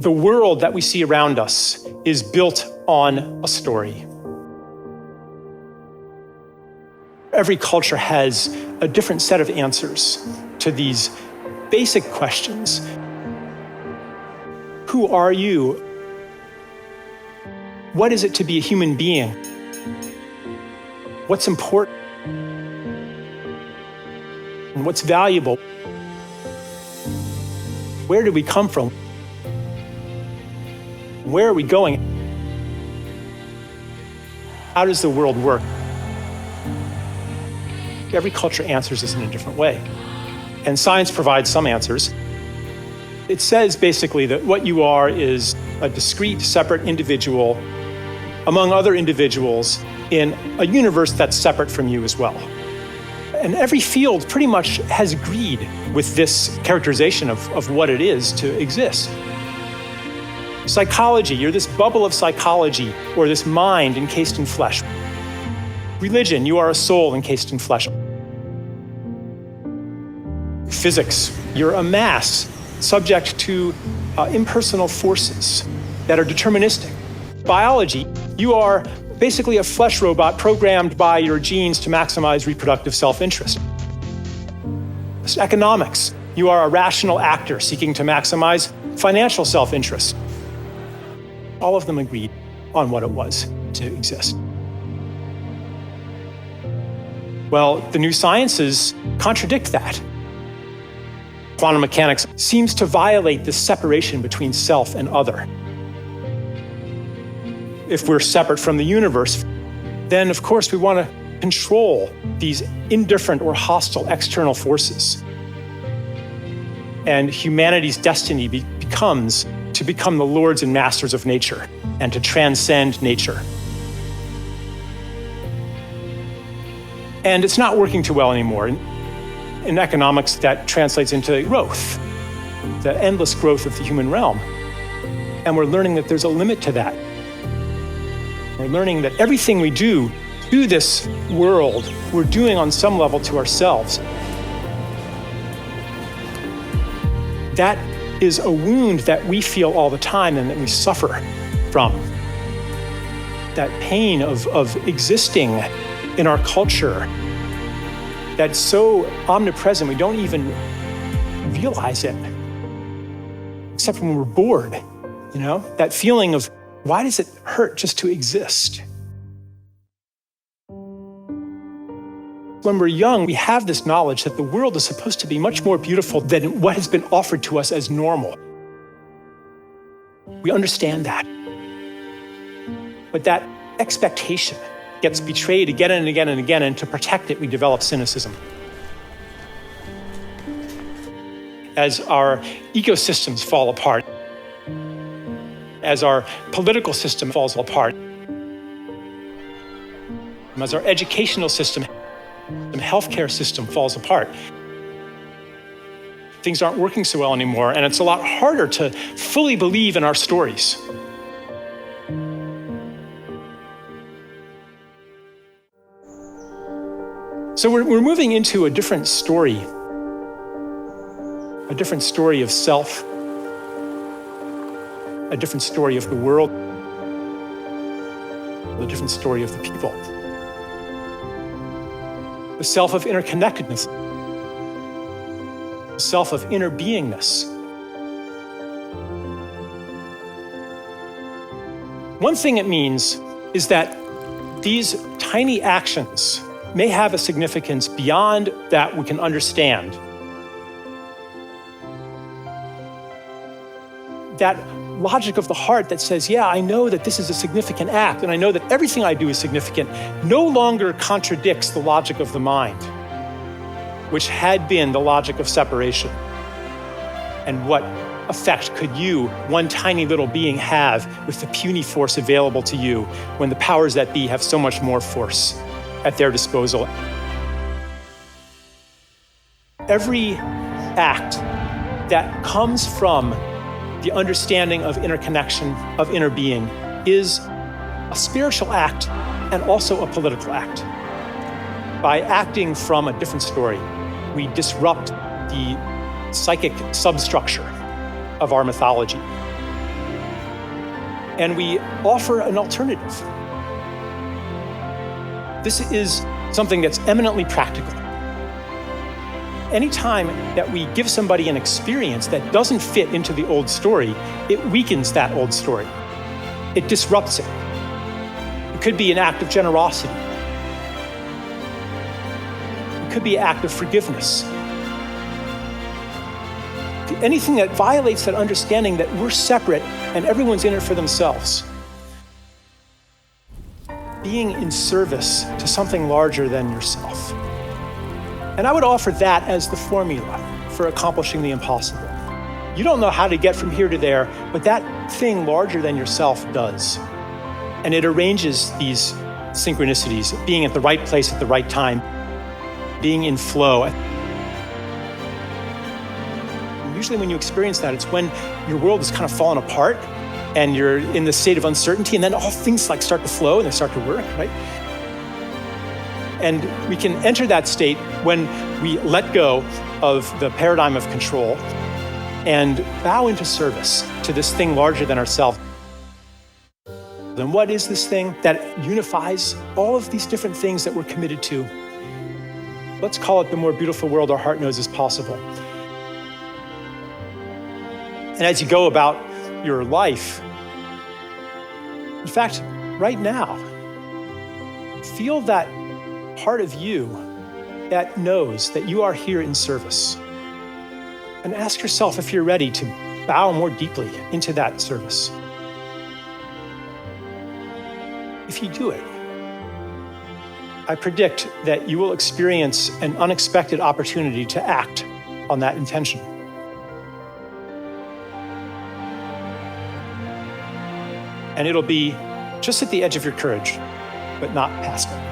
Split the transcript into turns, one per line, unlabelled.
The world that we see around us is built on a story. Every culture has a different set of answers to these basic questions. Who are you? What is it to be a human being? What's important? And what's valuable? Where did we come from? Where are we going? How does the world work? Every culture answers this in a different way. And science provides some answers. It says basically that what you are is a discrete, separate individual among other individuals in a universe that's separate from you as well. And every field pretty much has agreed with this characterization of what it is to exist. Psychology, you're this bubble of psychology, or this mind encased in flesh. Religion, you are a soul encased in flesh. Physics, you're a mass subject to impersonal forces that are deterministic. Biology, you are basically a flesh robot programmed by your genes to maximize reproductive self-interest. Economics, you are a rational actor seeking to maximize financial self-interest. All of them agreed on what it was to exist. Well, the new sciences contradict that. Quantum mechanics seems to violate this separation between self and other. If we're separate from the universe, then of course we want to control these indifferent or hostile external forces. And humanity's destiny becomes to become the lords and masters of nature and to transcend nature. And it's not working too well anymore. In economics, that translates into growth, the endless growth of the human realm. And we're learning that there's a limit to that. We're learning that everything we do to this world, we're doing on some level to ourselves. That is a wound that we feel all the time and that we suffer from. That pain of existing in our culture that's so omnipresent we don't even realize it, except when we're bored, That feeling of, why does it hurt just to exist? When we're young, we have this knowledge that the world is supposed to be much more beautiful than what has been offered to us as normal. We understand that. But that expectation gets betrayed again and again and again, and to protect it, we develop cynicism. As our ecosystems fall apart, as our political system falls apart, as our educational system and healthcare system falls apart, things aren't working so well anymore, and it's a lot harder to fully believe in our stories. So we're moving into a different story of self, a different story of the world, a different story of the people. The self of interconnectedness, the self of inner beingness. One thing it means is that these tiny actions may have a significance beyond that we can understand. That logic of the heart that says, yeah, I know that this is a significant act, and I know that everything I do is significant, no longer contradicts the logic of the mind, which had been the logic of separation. And what effect could you, one tiny little being, have with the puny force available to you when the powers that be have so much more force at their disposal? Every act that comes from the understanding of interconnection, of inner being, is a spiritual act and also a political act. By acting from a different story, we disrupt the psychic substructure of our mythology. and we offer an alternative. This is something that's eminently practical. Anytime that we give somebody an experience that doesn't fit into the old story, it weakens that old story. It disrupts it. It could be an act of generosity. It could be an act of forgiveness. Anything that violates that understanding that we're separate and everyone's in it for themselves. Being in service to something larger than yourself. And I would offer that as the formula for accomplishing the impossible. You don't know how to get from here to there, but that thing larger than yourself does. And it arranges these synchronicities, being at the right place at the right time, being in flow. And usually when you experience that, it's when your world is kind of falling apart and you're in this state of uncertainty, and then all things like start to flow and they start to work, right? And we can enter that state when we let go of the paradigm of control and bow into service to this thing larger than ourselves. Then what is this thing that unifies all of these different things that we're committed to? Let's call it the more beautiful world our heart knows is possible. And as you go about your life, in fact, right now, feel that part of you that knows that you are here in service. And ask yourself if you're ready to bow more deeply into that service. If you do it, I predict that you will experience an unexpected opportunity to act on that intention. And it'll be just at the edge of your courage, but not past it.